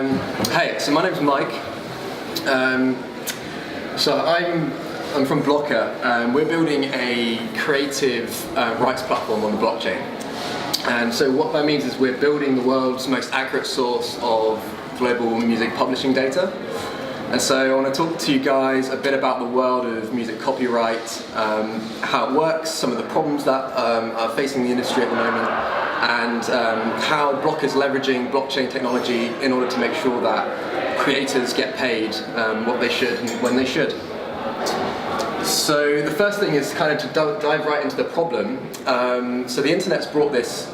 Hey, so my name's Mike. So I'm from Blokur. We're building a creative rights platform on the blockchain. And so what that means is we're building the world's most accurate source of global music publishing data. And so I want to talk to you guys a bit about the world of music copyright, how it works, some of the problems that are facing the industry at the moment, and how Blokur is leveraging blockchain technology in order to make sure that creators get paid what they should and when they should. So the first thing is kind of to dive right into the problem. So the internet's brought this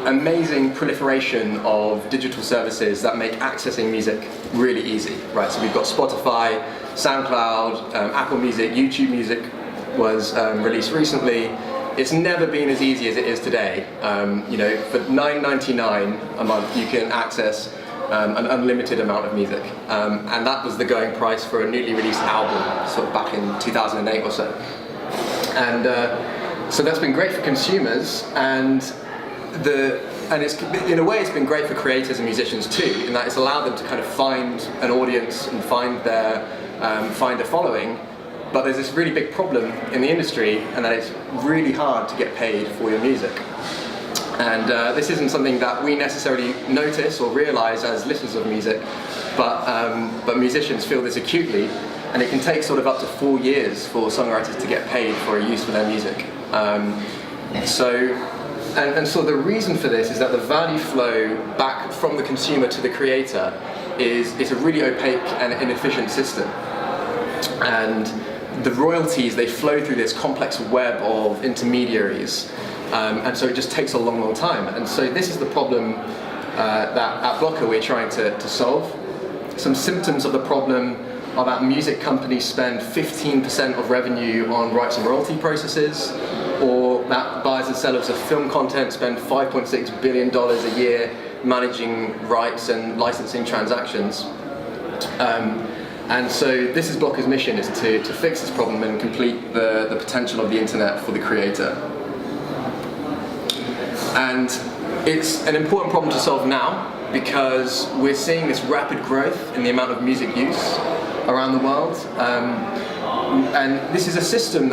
amazing proliferation of digital services that make accessing music really easy, right? So we've got Spotify, SoundCloud, Apple Music, YouTube Music was released recently. It's never been as easy as it is today. You know, for $9.99 a month, you can access an unlimited amount of music, and that was the going price for a newly released album, sort of back in 2008 or so. And so that's been great for consumers, and it's in a way it's been great for creators and musicians too, in that it's allowed them to kind of find an audience and find a following. But there's this really big problem in the industry, and that it's really hard to get paid for your music. And this isn't something that we necessarily notice or realize as listeners of music, but musicians feel this acutely, and it can take sort of up to 4 years for songwriters to get paid for a use for their music. So the reason for this is that the value flow back from the consumer to the creator is a really opaque and inefficient system. And the royalties, they flow through this complex web of intermediaries, and so it just takes a long, long time. And so this is the problem that at Blokur we're trying to solve. Some symptoms of the problem are that music companies spend 15% of revenue on rights and royalty processes, or that buyers and sellers of film content spend $5.6 billion a year managing rights and licensing transactions. And so this is Blokur's mission, is to fix this problem and complete the potential of the internet for the creator. And it's an important problem to solve now, because we're seeing this rapid growth in the amount of music use around the world. And this is a system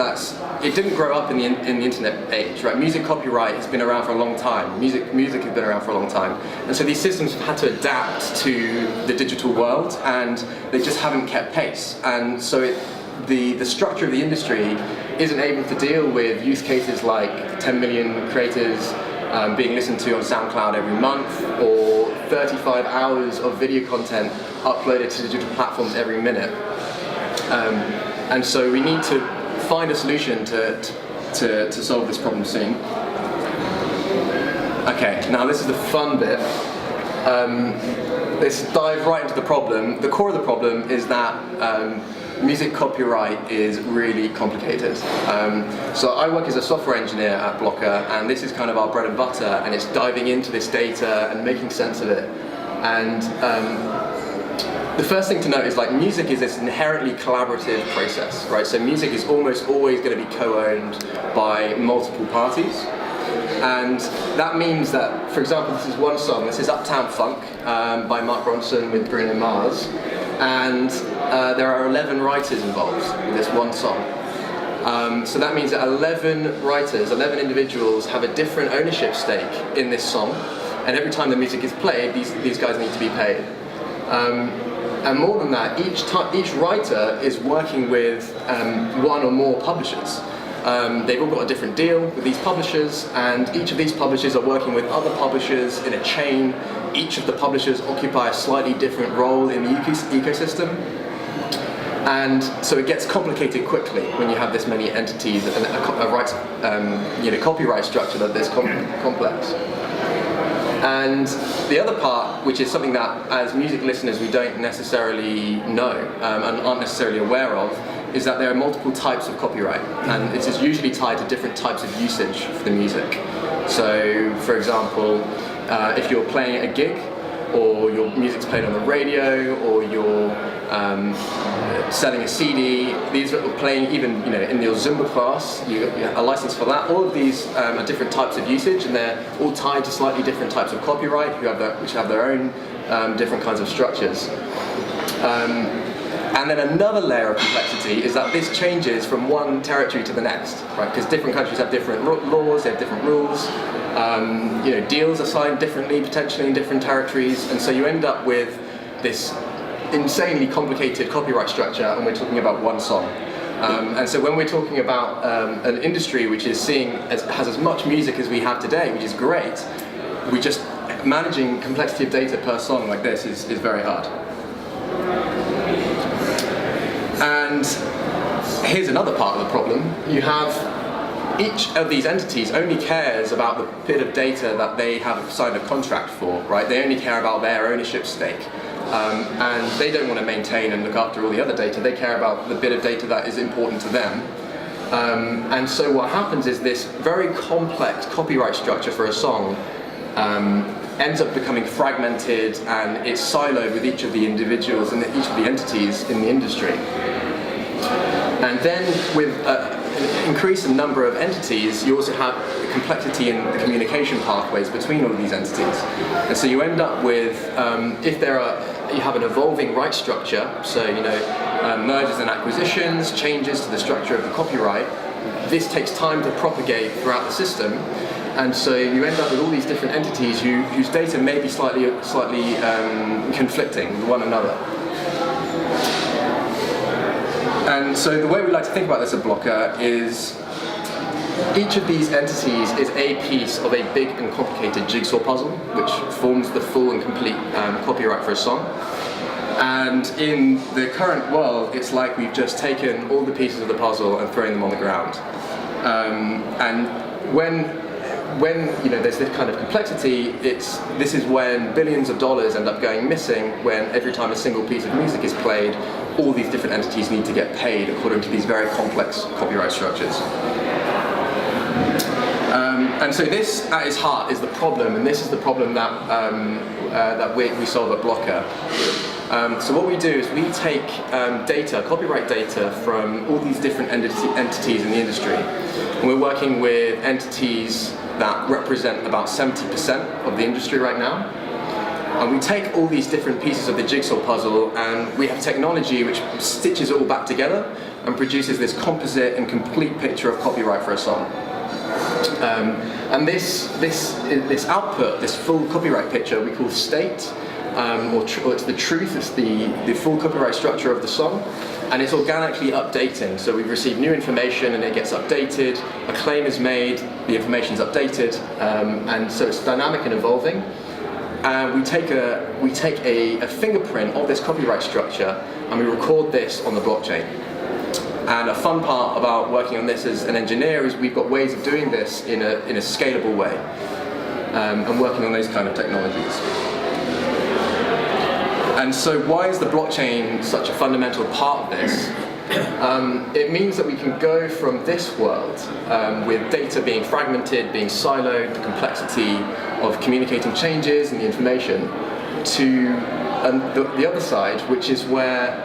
it didn't grow up in the internet age, right? Music copyright has been around for a long time. Music has been around for a long time. And so these systems have had to adapt to the digital world, and they just haven't kept pace. And so the structure of the industry isn't able to deal with use cases like 10 million creators being listened to on SoundCloud every month, or 35 hours of video content uploaded to digital platforms every minute. And so we need to find a solution to solve this problem soon. Okay, now this is the fun bit. Let's dive right into the problem. The core of the problem is that music copyright is really complicated. So I work as a software engineer at Blokur, and this is kind of our bread and butter, and it's diving into this data and making sense of it. And the first thing to note is, like, music is this inherently collaborative process, right? So music is almost always going to be co-owned by multiple parties. And that means that, for example, this is one song, this is Uptown Funk by Mark Ronson with Bruno Mars. And there are 11 writers involved in this one song. So that means that 11 writers, 11 individuals have a different ownership stake in this song. And every time the music is played, these guys need to be paid. And more than that, each writer is working with one or more publishers. They've all got a different deal with these publishers, and each of these publishers are working with other publishers in a chain. Each of the publishers occupy a slightly different role in the ecosystem. And so it gets complicated quickly when you have this many entities and a rights, copyright structure that is complex. And the other part, which is something that as music listeners we don't necessarily know and aren't necessarily aware of, is that there are multiple types of copyright, and it is usually tied to different types of usage for the music. So, for example, if you're playing at a gig, or your music's played on the radio, or you're selling a CD. These are playing even in your Zumba class. You have a license for that. All of these are different types of usage, and they're all tied to slightly different types of copyright, which have their own different kinds of structures. And then another layer of complexity is that this changes from one territory to the next, right? Because different countries have different laws, they have different rules. Deals are signed differently, potentially in different territories, and so you end up with this insanely complicated copyright structure, and we're talking about one song. And so when we're talking about an industry which is has as much music as we have today, which is great, managing complexity of data per song like this is very hard. And here's another part of the problem. You have each of these entities only cares about the bit of data that they have signed a contract for, right? They only care about their ownership stake. And they don't want to maintain and look after all the other data. They care about the bit of data that is important to them. And so what happens is this very complex copyright structure for a song ends up becoming fragmented, and it's siloed with each of the individuals and each of the entities in the industry. And then with an increase in number of entities, you also have complexity in the communication pathways between all of these entities. And so you end up with, you have an evolving rights structure, so mergers and acquisitions, changes to the structure of the copyright. This takes time to propagate throughout the system. And so you end up with all these different entities whose data may be slightly conflicting with one another. And so the way we like to think about this at Blokur is each of these entities is a piece of a big and complicated jigsaw puzzle, which forms the full and complete copyright for a song. And in the current world, it's like we've just taken all the pieces of the puzzle and thrown them on the ground. And when there's this kind of complexity, this is when billions of dollars end up going missing, when every time a single piece of music is played, all these different entities need to get paid according to these very complex copyright structures. And so this, at its heart, is the problem, and this is the problem that we solve at Blokur. So what we do is we take copyright data from all these different entities in the industry, and we're working with entities that represent about 70% of the industry right now. And we take all these different pieces of the jigsaw puzzle, and we have technology which stitches it all back together and produces this composite and complete picture of copyright for a song. And this output, this full copyright picture, we call state, or it's the truth, it's the full copyright structure of the song, and it's organically updating. So we receive new information and it gets updated, a claim is made, the information's updated, and so it's dynamic and evolving. And we take a fingerprint of this copyright structure and we record this on the blockchain. And a fun part about working on this as an engineer is we've got ways of doing this in a scalable way, and working on those kind of technologies. And so why is the blockchain such a fundamental part of this? It means that we can go from this world, with data being fragmented, being siloed, the complexity of communicating changes and the information, to the other side, which is where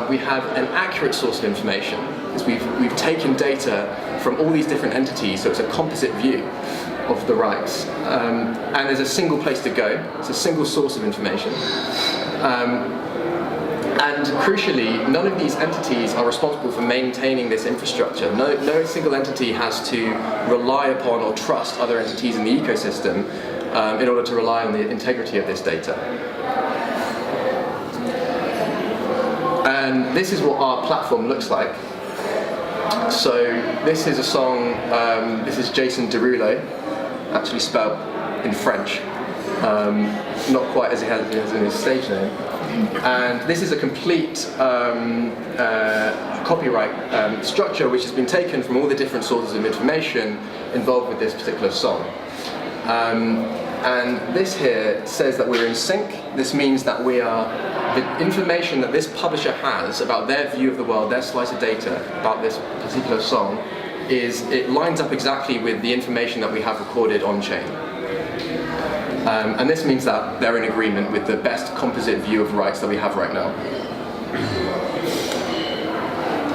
we have an accurate source of information. Is we've taken data from all these different entities, so it's a composite view of the rights, and there's a single place to go. It's a single source of information. And crucially, none of these entities are responsible for maintaining this infrastructure. No single entity has to rely upon or trust other entities in the ecosystem in order to rely on the integrity of this data. And this is what our platform looks like. So this is a song, this is Jason Derulo, actually spelled in French. Not quite as it has in his stage name. And this is a complete copyright structure which has been taken from all the different sources of information involved with this particular song. And this here says that we're in sync. This means that the information that this publisher has about their view of the world, their slice of data about this particular song, it lines up exactly with the information that we have recorded on chain. And this means that they're in agreement with the best composite view of rights that we have right now.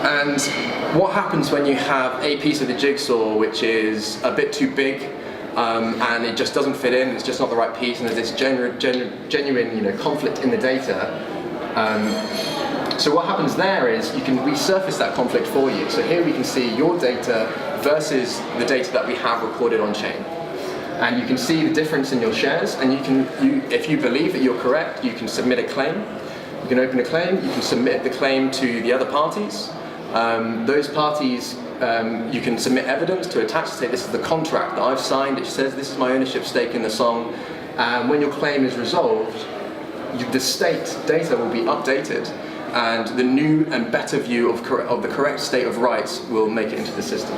And what happens when you have a piece of the jigsaw which is a bit too big and it just doesn't fit in, it's just not the right piece, and there's this genuine conflict in the data? So what happens there is we surface that conflict for you. So here we can see your data versus the data that we have recorded on chain. And you can see the difference in your shares, and if you believe that you're correct, you can submit a claim. You can open a claim, you can submit the claim to the other parties. Those parties, you can submit evidence to attach to say this is the contract that I've signed, it says this is my ownership stake in the song. And when your claim is resolved, the state data will be updated, and the new and better view of the correct state of rights will make it into the system.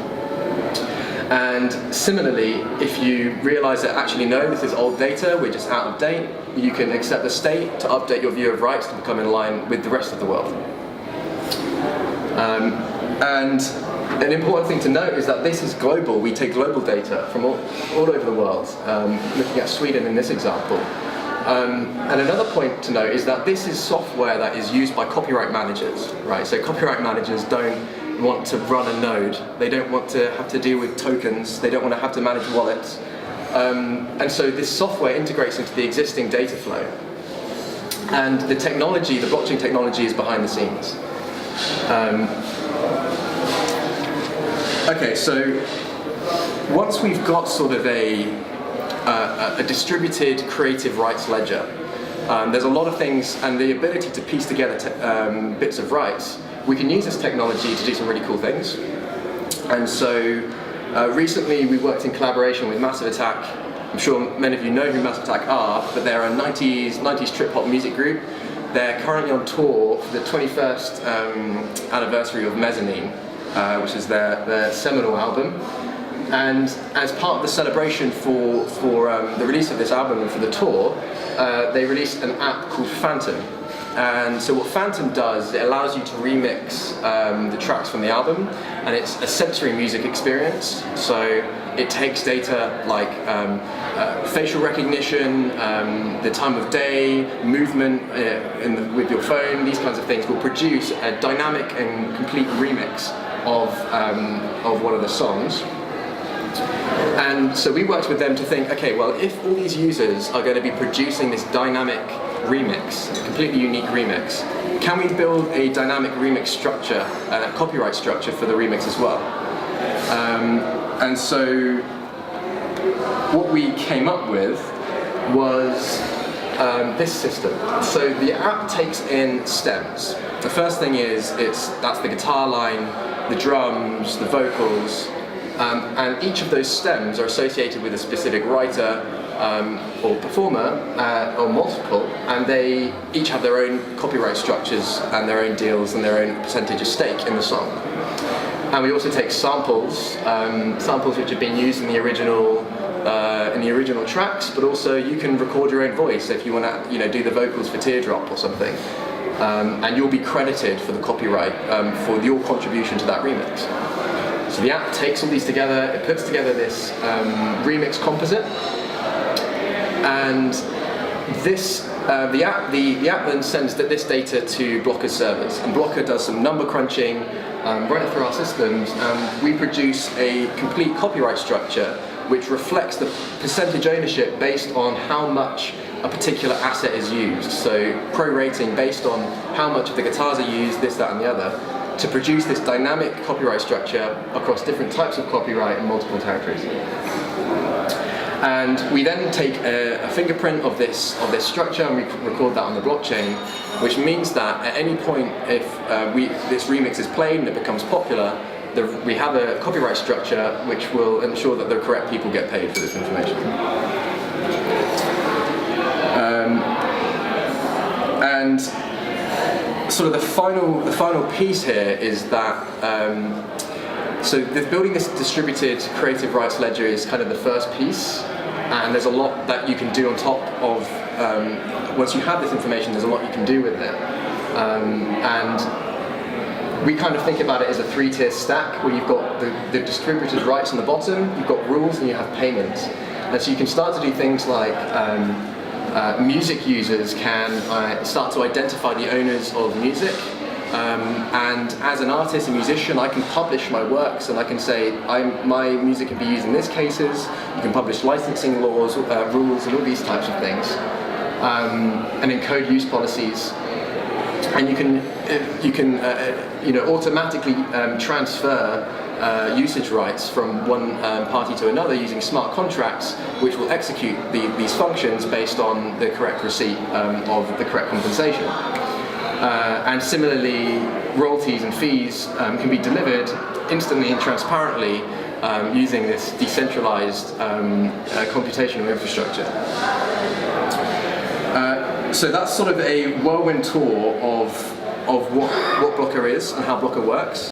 And similarly, if you realize that actually no, this is old data, we're just out of date, you can accept the state to update your view of rights to become in line with the rest of the world. And an important thing to note is that this is global. We take global data from all over the world, looking at Sweden in this example. And another point to note is that this is software that is used by copyright managers, right? So copyright managers don't want to run a node, they don't want to have to deal with tokens, they don't want to have to manage wallets. And so this software integrates into the existing data flow. And the technology, the blockchain technology, is behind the scenes. Okay, so once we've got sort of a distributed creative rights ledger, there's a lot of things, and the ability to piece together bits of rights, we can use this technology to do some really cool things. And so recently we worked in collaboration with Massive Attack. I'm sure many of you know who Massive Attack are, but they're a 90s trip hop music group. They're currently on tour for the 21st anniversary of Mezzanine, which is their seminal album. And as part of the celebration for the release of this album and for the tour, they released an app called Phantom. And so what Phantom does, it allows you to remix the tracks from the album, and it's a sensory music experience. So it takes data like facial recognition, the time of day, movement with your phone, these kinds of things will produce a dynamic and complete remix of one of the songs. And so we worked with them to think, okay, well, if all these users are going to be producing this dynamic remix, completely unique remix, can we build a dynamic remix structure, copyright structure for the remix as well? And so what we came up with was this system. So the app takes in stems. The first thing is that's the guitar line, the drums, the vocals, and each of those stems are associated with a specific writer or performer, or multiple, and they each have their own copyright structures and their own deals and their own percentage of stake in the song. And we also take samples, samples which have been used in the original tracks, but also you can record your own voice if you want to, do the vocals for Teardrop or something, and you'll be credited for the copyright for your contribution to that remix. So the app takes all these together, it puts together this remix composite, and this the app then sends this data to Blokur's servers, and Blokur does some number crunching, run it through our systems, and we produce a complete copyright structure which reflects the percentage ownership based on how much a particular asset is used. So prorating based on how much of the guitars are used, this, that, and the other, to produce this dynamic copyright structure across different types of copyright in multiple territories. And we then take a fingerprint of this structure and we record that on the blockchain, which means that at any point, if this remix is played and it becomes popular, we have a copyright structure which will ensure that the correct people get paid for this information. And sort of the final piece here is that so building this distributed creative rights ledger is kind of the first piece, and there's a lot that you can do on top of once you have this information. There's a lot you can do with it, and we kind of think about it as a three-tier stack where you've got the distributed rights on the bottom, you've got rules, and you have payments. And so you can start to do things like music users can start to identify the owners of music. And as an artist and musician, I can publish my works, and I can say my music can be used in these cases. You can publish licensing laws, rules, and all these types of things, and encode use policies. And you can automatically transfer usage rights from one party to another using smart contracts, which will execute these functions based on the correct receipt of the correct compensation. And similarly, royalties and fees can be delivered instantly and transparently using this decentralized computational infrastructure. So that's sort of a whirlwind tour of what Blokur is and how Blokur works.